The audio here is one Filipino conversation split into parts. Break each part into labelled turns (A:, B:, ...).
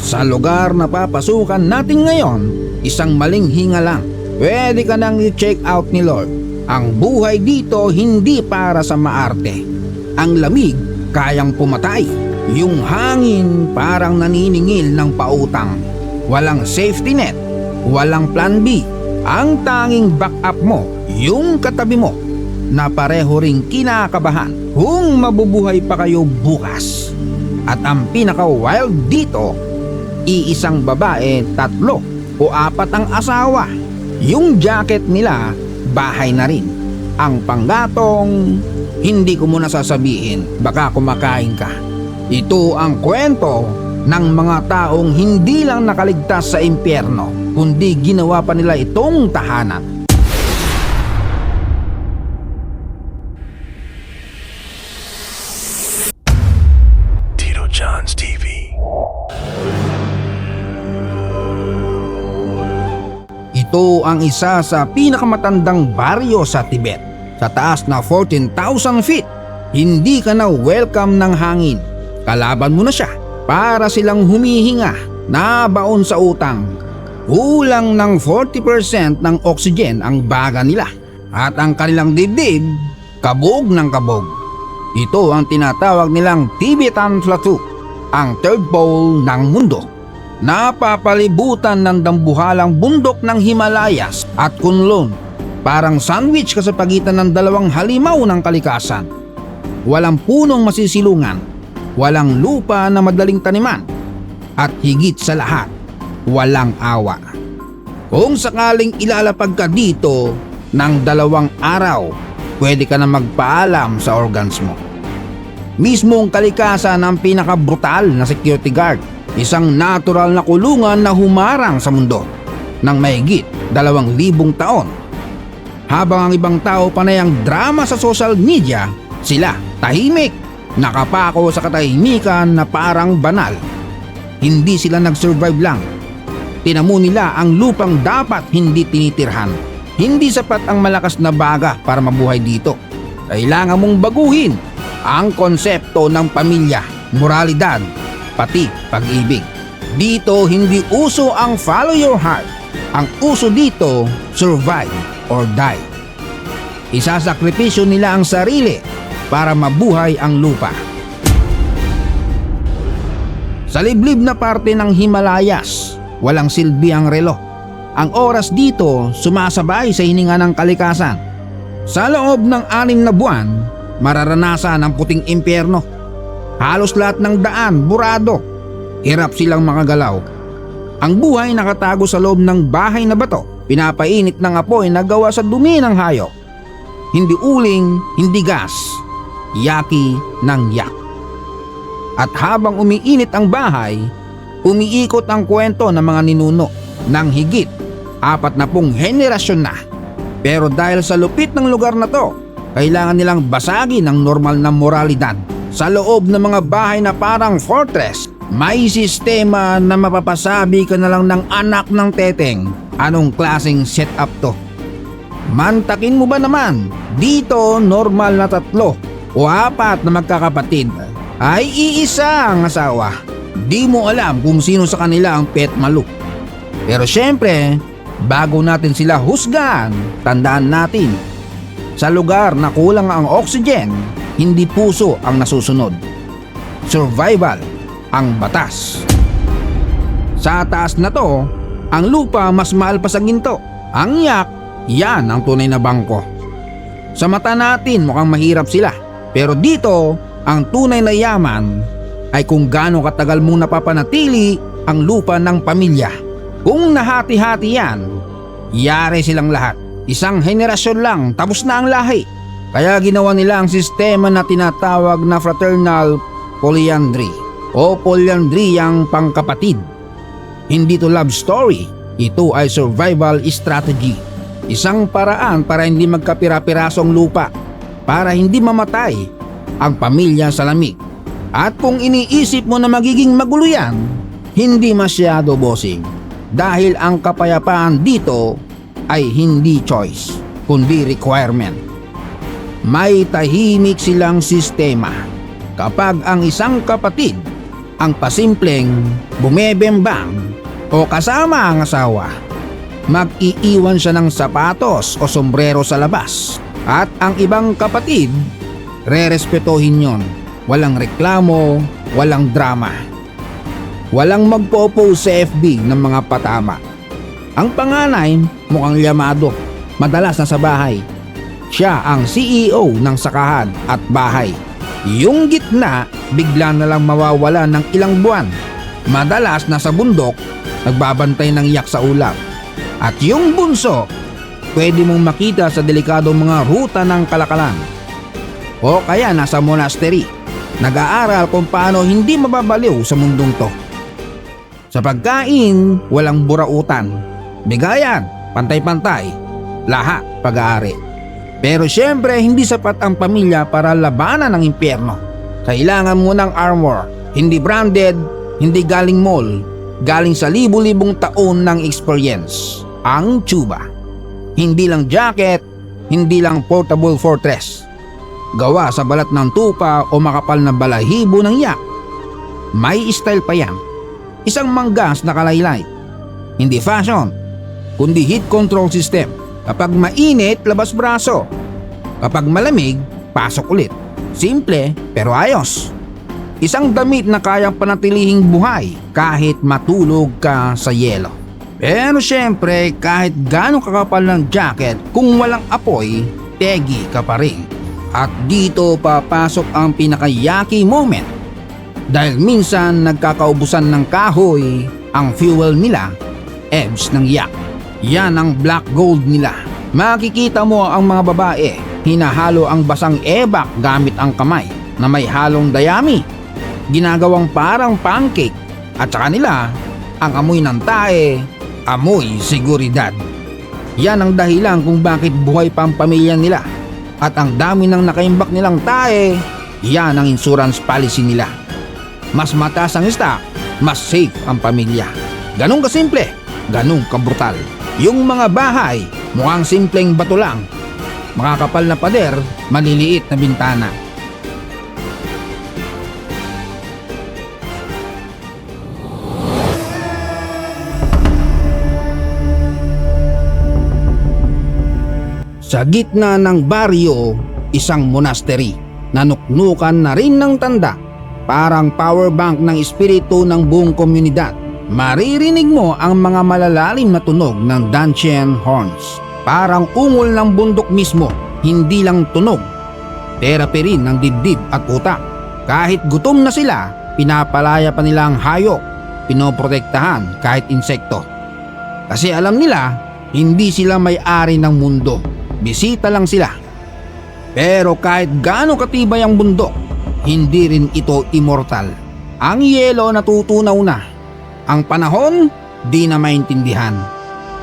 A: Sa lugar na papasukan natin ngayon, isang maling hinga lang. Pwede ka nang i-check out ni Lord. Ang buhay dito hindi para sa maarte. Ang lamig kayang pumatay. Yung hangin parang naniningil ng pautang. Walang safety net, walang plan B. Ang tanging backup mo, yung katabi mo, na pareho ring kinakabahan kung mabubuhay pa kayo bukas. At ang pinaka-wild dito, iisang babae, 3 o 4 ang asawa. Yung jacket nila, bahay na rin. Ang panggatong, hindi ko muna sasabihin, baka kumakain ka. Ito ang kwento ng mga taong hindi lang nakaligtas sa impyerno, kundi ginawa pa nila itong tahanan.
B: Tito John's TV.
A: Ito ang isa sa pinakamatandang baryo sa Tibet. Sa taas na 14,000 feet, hindi ka na welcome ng hangin. Kalaban mo na siya para silang humihinga, nabaon sa utang. Kulang ng 40% ng oxygen ang baga nila at ang kanilang dibdib kabog ng kabog. Ito ang tinatawag nilang Tibetan Plateau, ang third pole ng mundo. Napapalibutan ng dambuhalang bundok ng Himalayas at Kunlun. Parang sandwich ka sa pagitan ng 2 halimaw ng kalikasan. Walang punong masisilungan, walang lupa na madaling taniman, at higit sa lahat, walang awa. Kung sakaling ilalapag ka dito ng 2 araw, pwede ka na magpaalam sa organs mo. Mismong kalikasan ang pinakabrutal na security guard, isang natural na kulungan na humarang sa mundo ng mahigit 2,000 taon. Habang ang ibang tao panay ang drama sa social media, sila tahimik, nakapako sa katahimikan na parang banal. Hindi sila nag-survive lang. Tinamo nila ang lupang dapat hindi tinitirhan. Hindi sapat ang malakas na baga para mabuhay dito. Kailangan mong baguhin ang konsepto ng pamilya, moralidad, pati pag-ibig. Dito hindi uso ang follow your heart. Ang uso dito, survive or die. Isasakripisyo nila ang sarili para mabuhay ang lupa. Sa liblib na parte ng Himalayas, walang silbi ang relo. Ang oras dito sumasabay sa hininga ng kalikasan. Sa loob ng 6 na buwan, mararanasan ang puting impyerno. Halos lahat ng daan burado. Hirap silang makagalaw. Ang buhay nakatago sa loob ng bahay na bato. Pinapainit ng apoy na gawa sa dumi ng hayop. Hindi uling, hindi gas. Yaki ng yak. At habang umiinit ang bahay, umiikot ang kwento ng mga ninuno ng higit 40 henerasyon na. Pero dahil sa lupit ng lugar na to, kailangan nilang basagin ang normal na moralidad. Sa loob ng mga bahay na parang fortress, may sistema na mapapasabi ka na lang ng anak ng teteng. Anong klaseng setup to? Mantakin mo ba naman? Dito normal na 3 o 4 na magkakapatid ay iisa ang asawa. Di mo alam kung sino sa kanila ang pet malu. Pero syempre, bago natin sila husgahan, tandaan natin, sa lugar na kulang ang oxygen, hindi puso ang nasusunod. Survival ang batas. Sa taas na to, ang lupa mas mahal pa sa ginto. Ang yak, yan ang tunay na bangko. Sa mata natin mukhang mahirap sila. Pero dito, ang tunay na yaman ay kung gaano katagal mong napapanatili ang lupa ng pamilya. Kung nahati-hati yan, yari silang lahat. Isang henerasyon lang, tapos na ang lahi. Kaya ginawa nila ang sistema na tinatawag na fraternal polyandry o polyandriyang pangkapatid. Hindi to love story, ito ay survival strategy. Isang paraan para hindi magkapira-pirasong lupa, para hindi mamatay ang pamilya sa lamig. At kung iniisip mo na magiging magulo yan, hindi masyado bossing. Dahil ang kapayapaan dito ay hindi choice, kundi requirement. May tahimik silang sistema. Kapag ang isang kapatid ang pasimpleng bumebembang o kasama ang asawa. Mag-iiwan siya ng sapatos o sombrero sa labas at ang ibang kapatid rerespetohin yon. Walang reklamo, walang drama. Walang magpo-post sa FB ng mga patama. Ang panganay mukhang yamado, madalas nasa bahay. Siya ang CEO ng sakahan at bahay. Yung gitna bigla na lang mawawala ng ilang buwan. Madalas nasa bundok, nagbabantay ng yak sa ulap. At yung bunso, pwede mong makita sa delikadong mga ruta ng kalakalan. O kaya nasa monastery, nag-aaral kung paano hindi mababaliw sa mundong to. Sa pagkain, walang burautan. Bigayan, pantay-pantay, lahat pag-aari. Pero syempre hindi sapat ang pamilya para labanan ng impyerno. Kailangan mo ng armor, hindi branded, hindi galing mall, galing sa libu-libong taon ng experience. Ang tsuba. Hindi lang jacket, hindi lang portable fortress. Gawa sa balat ng tupa o makapal na balahibo ng yak. May style pa yan. Isang manggas na kalaylay. Hindi fashion, kundi heat control system. Kapag mainit, labas braso. Kapag malamig, pasok ulit. Simple pero ayos. Isang damit na kayang panatilihing buhay kahit matulog ka sa yelo. Pero syempre, kahit gano'ng kakapal ng jacket, kung walang apoy, tegi ka pa rin. At dito papasok ang pinakayaki moment. Dahil minsan nagkakaubusan ng kahoy, ang fuel nila, EBS ng yak. Yan ang black gold nila. Makikita mo ang mga babae, hinahalo ang basang ebak gamit ang kamay na may halong dayami. Ginagawang parang pancake at sa kanila, ang amoy ng tae, amoy seguridad. Yan ang dahilan kung bakit buhay pa ang pamilya nila. At ang dami ng nakaimbak nilang tae, yan ang insurance policy nila. Mas mataas ang stock, mas safe ang pamilya. Ganun kasimple, ganun kabrutal. Yung mga bahay, mukhang simpleng bato lang. Makakapal na pader, maliliit na bintana. Sa gitna ng baryo, isang monastery. Nanuknukan na rin ng tanda. Parang power bank ng espiritu ng buong komunidad. Maririnig mo ang mga malalalim na tunog ng Dantian horns. Parang ungol ng bundok mismo, hindi lang tunog. Therapy rin ng dibdib at utak. Kahit gutom na sila, pinapalaya pa nila ang hayop. Pinoprotektahan kahit insekto. Kasi alam nila, hindi sila may-ari ng mundo. Bisita lang sila. Pero kahit gaano katibay ang bundok, hindi rin ito immortal. Ang yelo natutunaw na. Ang panahon, di na maintindihan.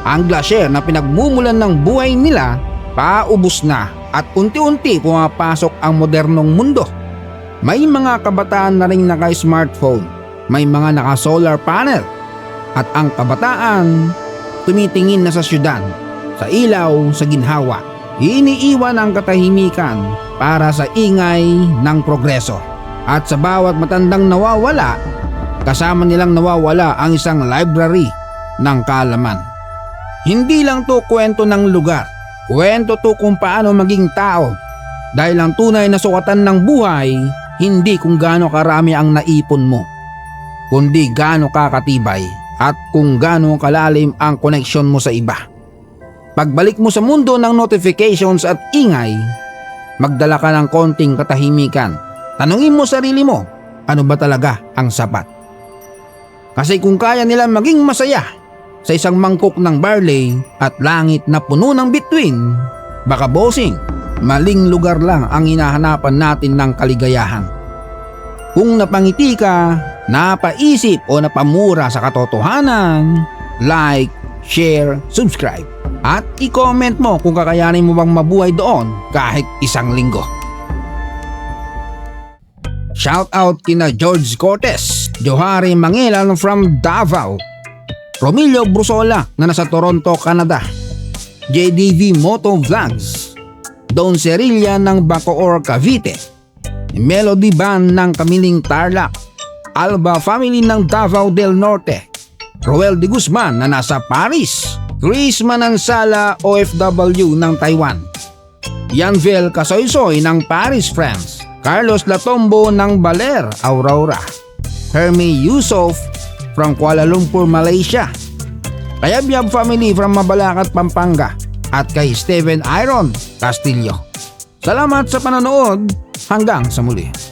A: Ang glacier na pinagmumulan ng buhay nila, paubos na at unti-unti pumapasok ang modernong mundo. May mga kabataan na rin naka-smartphone, may mga naka-solar panel, at ang kabataan tumitingin na sa syudad, sa ilaw, sa ginhawa. Iniiwan ang katahimikan para sa ingay ng progreso. At sa bawat matandang nawawala, kasama nilang nawawala ang isang library ng kaalaman. Hindi lang to kwento ng lugar, kwento to kung paano maging tao. Dahil ang tunay na sukatan ng buhay, hindi kung gaano karami ang naipon mo, kundi gaano kakatibay at kung gaano kalalim ang koneksyon mo sa iba. Pagbalik mo sa mundo ng notifications at ingay, magdala ka ng konting katahimikan. Tanungin mo sarili mo, ano ba talaga ang sapat? Kasi kung kaya nila maging masaya sa isang mangkok ng barley at langit na puno ng bituin, baka bossing, maling lugar lang ang hinahanapan natin ng kaligayahan. Kung napangiti ka, napaisip o napamura sa katotohanan, like, share, subscribe. At i-comment mo kung kakayanin mo bang mabuhay doon kahit isang linggo. Shout out kina George Cortez, Johari Mangilan from Davao, Romilio Brusola na nasa Toronto, Canada, JDV Moto Vlogs, Don Cerilla ng Bacoor, Cavite, Melody Band ng Kamiling Tarlac, Alba family ng Davao del Norte, Roel de Guzman na nasa Paris, Chris Manansala OFW ng Taiwan, Yanvel Kasoysoy ng Paris, France, Carlos Latombo ng Baler, Aurora, Hermie Yusof from Kuala Lumpur, Malaysia, Kayabyab family from Mabalacat, Pampanga, at kay Steven Iron Castillo. Salamat sa panonood, hanggang sa muli.